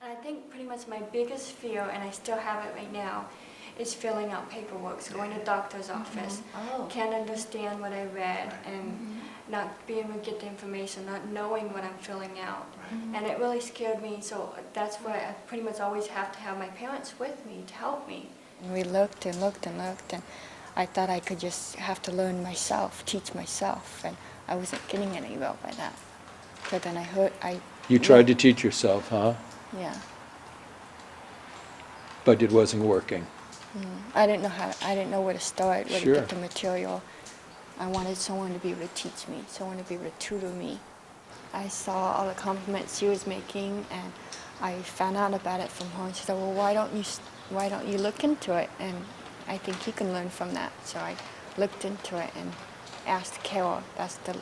I think pretty much my biggest fear, and I still have it right now, is filling out paperwork, going to doctor's office. Oh. Can't understand what I read and not being able to get the information, not knowing what I'm filling out. And it really scared me, so that's why I pretty much always have to have my parents with me to help me. We looked and looked and looked, and I thought I could just have to learn myself, teach myself, and I wasn't getting anywhere by that. But then You tried to teach yourself, huh? Yeah. But it wasn't working. I didn't know where to start, where Sure. to get the material. I wanted someone to be able to teach me, someone to be able to tutor me. I saw all the compliments she was making, and I found out about it from her. And she said, "Well, why don't you look into it? And I think you can learn from that." So I looked into it and asked Carol. That's the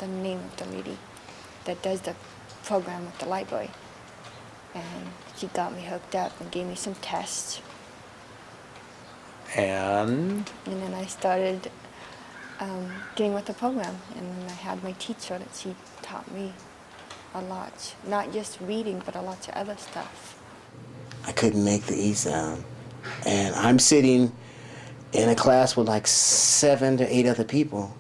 name of the lady that does the program at the library. And she got me hooked up and gave me some tests. And And then I started getting with the program, and then I had my teacher that she taught me a lot, not just reading, but a lot of other stuff. I couldn't make the E sound, and I'm sitting in a class with like 7 to 8 other people.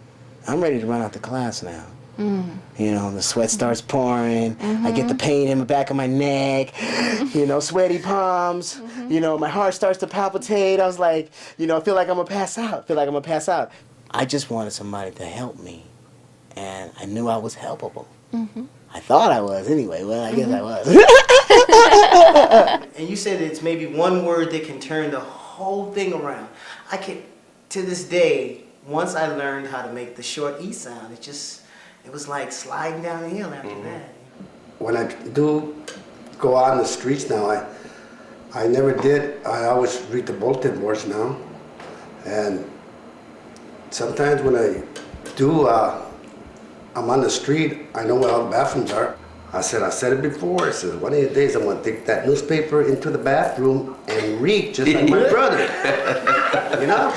I'm ready to run out the class now. You know, the sweat starts pouring. I get the pain in the back of my neck. You know, sweaty palms. You know, my heart starts to palpitate. I was like, you know, I feel like I'm gonna pass out. I just wanted somebody to help me, and I knew I was helpable. I thought I was anyway. Well, I guess I was. And you said it's maybe one word that can turn the whole thing around. I can, to this day, once I learned how to make the short E sound, it was like sliding down the hill after that. When I do go out on the streets now, I never did. I always read the bulletin boards now. And sometimes when I do, I'm on the street, I know where all the bathrooms are. I said it before. I said, one of these days I'm going to take that newspaper into the bathroom and read just like my brother. You know?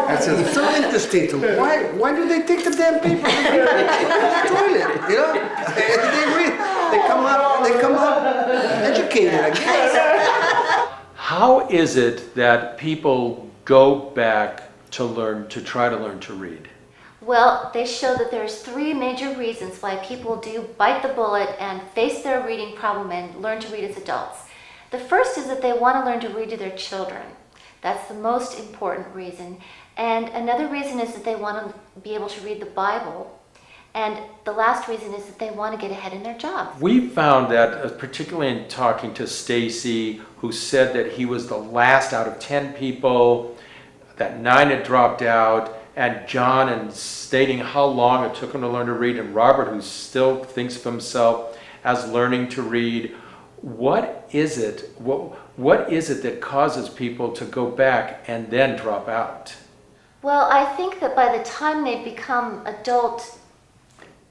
I said, it's so interesting. Why do they take the damn paper in the toilet? You know? And they read. They come up educated, I guess. how is it that people go back to try to learn to read? Well, they show that there's 3 major reasons why people do bite the bullet and face their reading problem and learn to read as adults. The first is that they want to learn to read to their children. That's the most important reason. And another reason is that they want to be able to read the Bible. And the last reason is that they want to get ahead in their jobs. We found that, particularly in talking to Stacy, who said that he was the last out of 10 people, that 9 had dropped out, and John, and stating how long it took him to learn to read, and Robert, who still thinks of himself as learning to read. What is it? What is it that causes people to go back and then drop out? Well, I think that by the time they become adult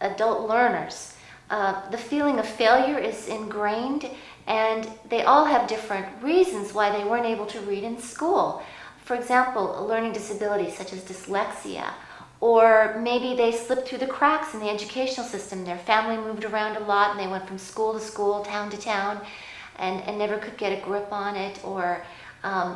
learners, the feeling of failure is ingrained, and they all have different reasons why they weren't able to read in school. For example, a learning disability such as dyslexia, or maybe they slipped through the cracks in the educational system. Their family moved around a lot and they went from school to school, town to town, and never could get a grip on it, or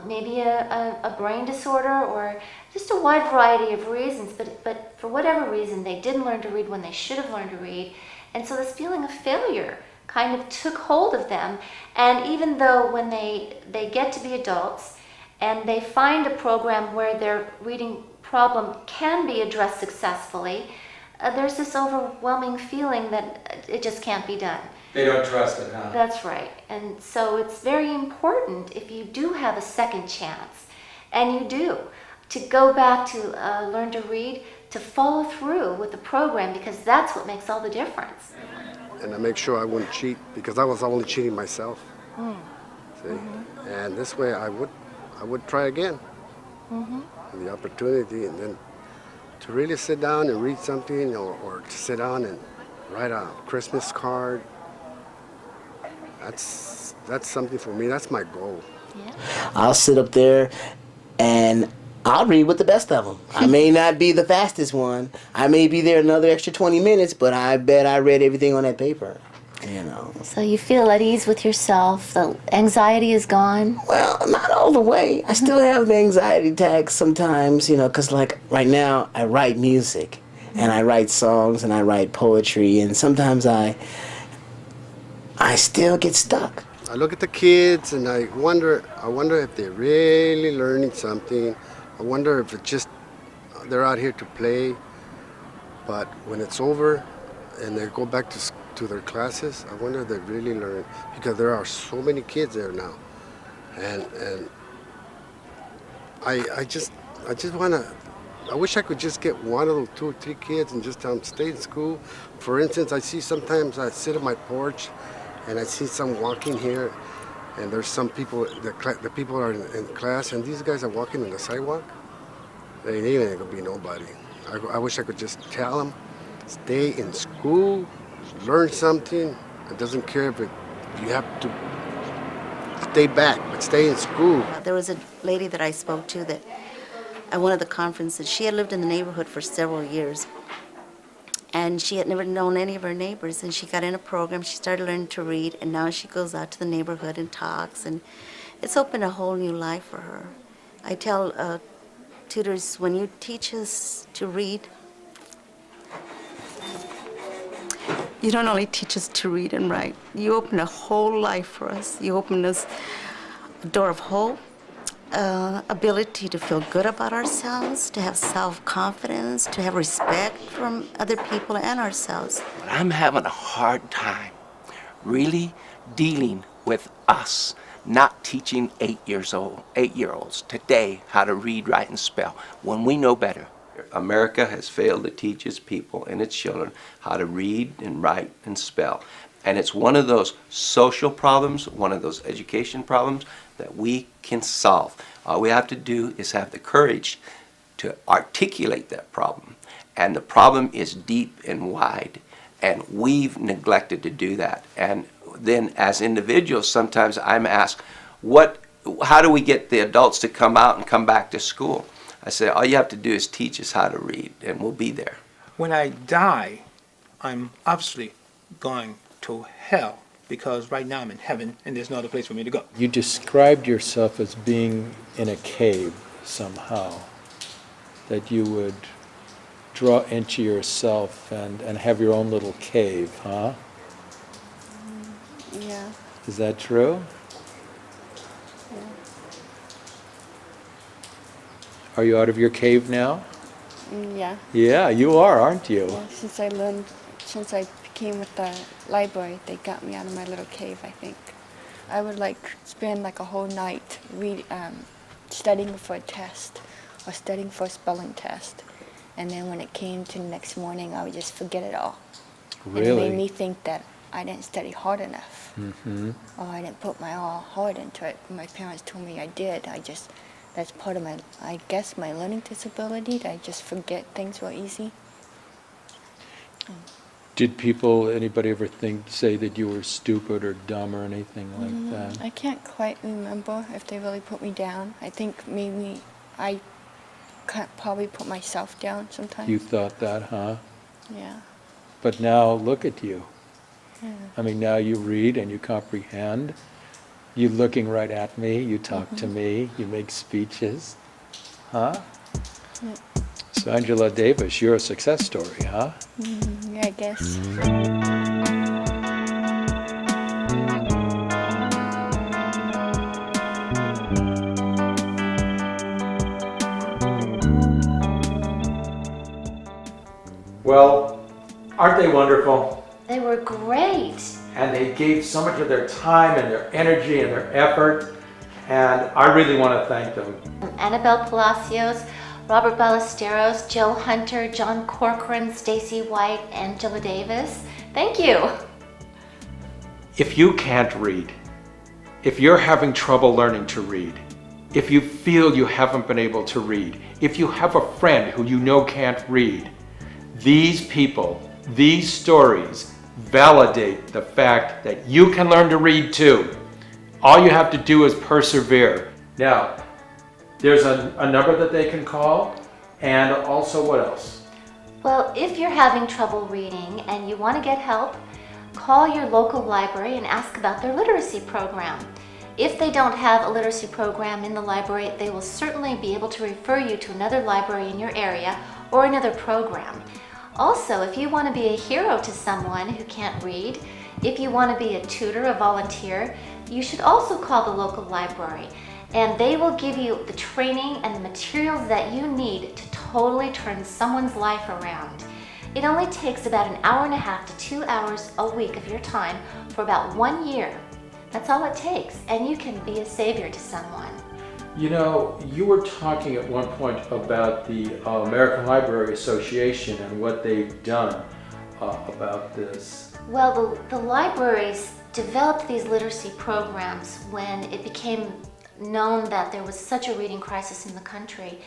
maybe a brain disorder, or just a wide variety of reasons. But for whatever reason, they didn't learn to read when they should have learned to read. And so this feeling of failure kind of took hold of them. And even though when they get to be adults, and they find a program where their reading problem can be addressed successfully, there's this overwhelming feeling that it just can't be done. They don't trust it, huh? That's right. And so it's very important, if you do have a second chance, and you do, to go back to learn to read, to follow through with the program, because that's what makes all the difference. And I make sure I wouldn't cheat, because I was only cheating myself. See? And this way I would try again. The opportunity, and then to really sit down and read something, or to sit down and write a Christmas card, that's something for me. That's my goal. Yeah. I'll sit up there and I'll read with the best of them. I may not be the fastest one. I may be there another extra 20 minutes, but I bet I read everything on that paper. you know. So you feel at ease with yourself, the anxiety is gone? Well, not all the way. I still have the anxiety attacks sometimes, you know, because like right now I write music and I write songs and I write poetry, and sometimes I still get stuck. I look at the kids and I wonder if they're really learning something. I wonder if it's just they're out here to play, but when it's over and they go back to their classes, I wonder if they really learn, because there are so many kids there now, and I just want to. I wish I could just get one of those 2 or 3 kids and just tell them stay in school. For instance, I see sometimes I sit on my porch and I see some walking here, and there's some people, the people are in class, and these guys are walking on the sidewalk. They ain't gonna be nobody. I wish I could just tell them, stay in school, learn something. It doesn't care if you have to stay back, but stay in school. There was a lady that I spoke to that at one of the conferences. She had lived in the neighborhood for several years, and she had never known any of her neighbors, and she got in a program. She started learning to read, and now she goes out to the neighborhood and talks, and it's opened a whole new life for her. I tell tutors, when you teach us to read, you don't only teach us to read and write, you open a whole life for us. You open us a door of hope, ability to feel good about ourselves, to have self-confidence, to have respect from other people and ourselves. I'm having a hard time really dealing with us not teaching 8-year-olds today how to read, write, and spell when we know better. America has failed to teach its people and its children how to read and write and spell. And it's one of those social problems, one of those education problems that we can solve. All we have to do is have the courage to articulate that problem. And the problem is deep and wide, and we've neglected to do that. And then as individuals, sometimes I'm asked, how do we get the adults to come out and come back to school? I say, all you have to do is teach us how to read, and we'll be there. When I die, I'm obviously going to hell, because right now I'm in heaven and there's no other place for me to go. You described yourself as being in a cave somehow, that you would draw into yourself and have your own little cave, huh? Yeah. Is that true? Yeah. Are you out of your cave now? Yeah. Yeah, you are, aren't you? Yeah. Since I became with the library, they got me out of my little cave, I think. I would spend a whole night studying for a test or studying for a spelling test. And then when it came to the next morning, I would just forget it all. Really? And it made me think that I didn't study hard enough. Mm-hmm. Or I didn't put my all heart into it. My parents told me I did. That's part of I guess my learning disability, that I just forget things real easy. Did anybody ever say that you were stupid or dumb or anything like that? I can't quite remember if they really put me down. I think maybe I can't probably put myself down sometimes. You thought that, huh? Yeah. But now look at you. Yeah. I mean, now you read and you comprehend. You're looking right at me. You talk to me. You make speeches. Huh? Yeah. So Angela Davis, you're a success story, huh? Yeah, I guess. Well, aren't they wonderful? They were great. And they gave so much of their time and their energy and their effort, and I really want to thank them. Annabelle Palacios, Robert Ballesteros, Joe Hunter, John Corcoran, Stacy White, Angela Davis. Thank you. If you can't read, if you're having trouble learning to read, if you feel you haven't been able to read, if you have a friend who you know can't read, these people, these stories validate the fact that you can learn to read too. All you have to do is persevere. Now, there's a number that they can call, and also what else? Well, if you're having trouble reading and you want to get help, call your local library and ask about their literacy program. If they don't have a literacy program in the library, they will certainly be able to refer you to another library in your area or another program. Also, if you want to be a hero to someone who can't read, if you want to be a tutor, a volunteer, you should also call the local library, and they will give you the training and the materials that you need to totally turn someone's life around. It only takes about an hour and a half to 2 hours a week of your time for about 1 year. That's all it takes, and you can be a savior to someone. You know, you were talking at one point about the American Library Association and what they've done about this. Well, the libraries developed these literacy programs when it became known that there was such a reading crisis in the country.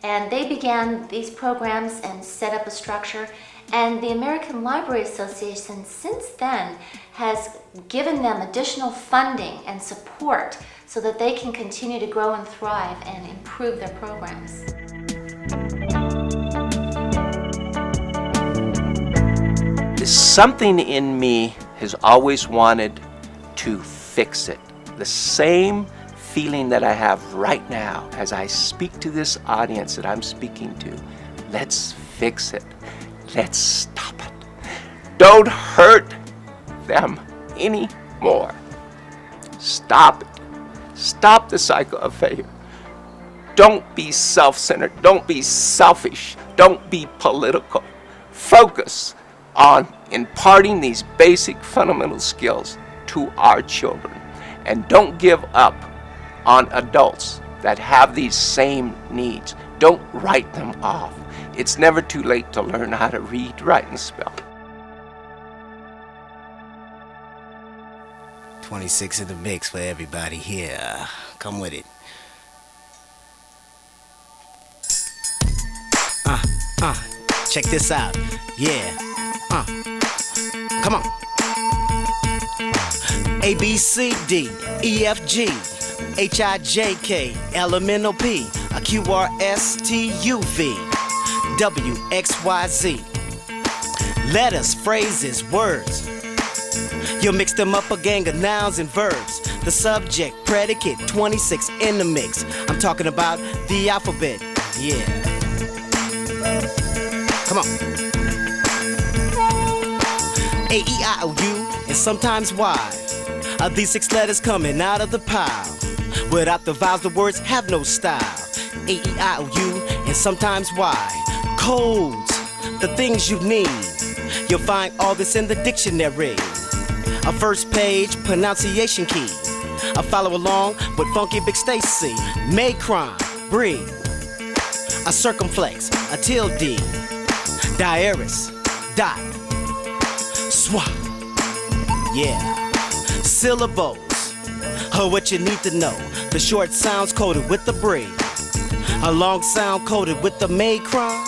And they began these programs and set up a structure. And the American Library Association since then has given them additional funding and support so that they can continue to grow and thrive and improve their programs. Something in me has always wanted to fix it. The same feeling that I have right now as I speak to this audience that I'm speaking to. Let's fix it. Let's stop it. Don't hurt them anymore. Stop it. Stop the cycle of failure. Don't be self-centered. Don't be selfish. Don't be political. Focus on imparting these basic fundamental skills to our children. And don't give up on adults that have these same needs. Don't write them off. It's never too late to learn how to read, write, and spell. 26 in the mix for everybody here. Come with it. Check this out. Yeah. Come on. A, B, C, D, E, F, G, H, I, J, K, L, M, N, O, P, Q, R, S, T, U, V, W, X, Y, Z. Letters, phrases, words. You mix them up, a gang of nouns and verbs. The subject, predicate, 26 in the mix. I'm talking about the alphabet. Yeah. Come on. A, E, I, O, U, and sometimes Y. These 6 letters coming out of the pile. Without the vowels, the words have no style. A, E, I, O, U, and sometimes Y. Codes, the things you need. You'll find all this in the dictionary. A first page pronunciation key. Follow along with Funky Big Stacy. Macron, breathe. A circumflex, a tilde. Diaris, dot. Swat. Yeah. Syllables, what you need to know. The short sounds coded with the breathe. A long sound coded with the macron.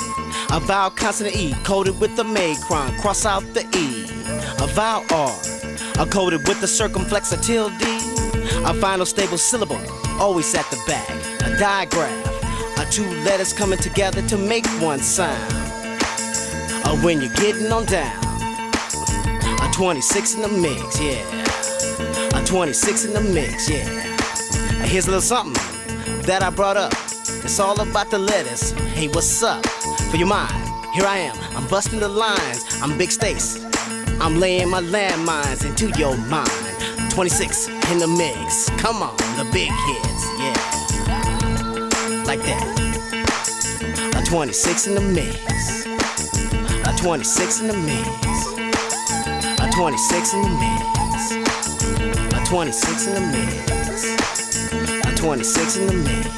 A vowel consonant E coded with the macron. Cross out the E. A vowel R coded with the circumflex, a tilde. A final stable syllable always at the back. A digraph, 2 letters coming together to make one sound. When you're getting on down. 26 in the mix, yeah. 26 in the mix, yeah. Here's a little something that I brought up. It's all about the letters. Hey, what's up? For your mind, here I am. I'm busting the lines. I'm Big Stace. I'm laying my landmines into your mind. 26 in the mix. Come on, the big hits, yeah. Like that. 26 in the mix. 26 in the mix. 26 in the mix. 26 in the mix. 26 in the mix.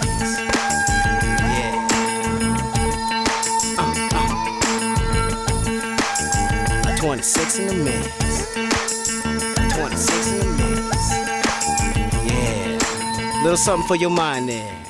Yeah. 26 in the mix. 26 in the mix. Yeah. Little something for your mind there.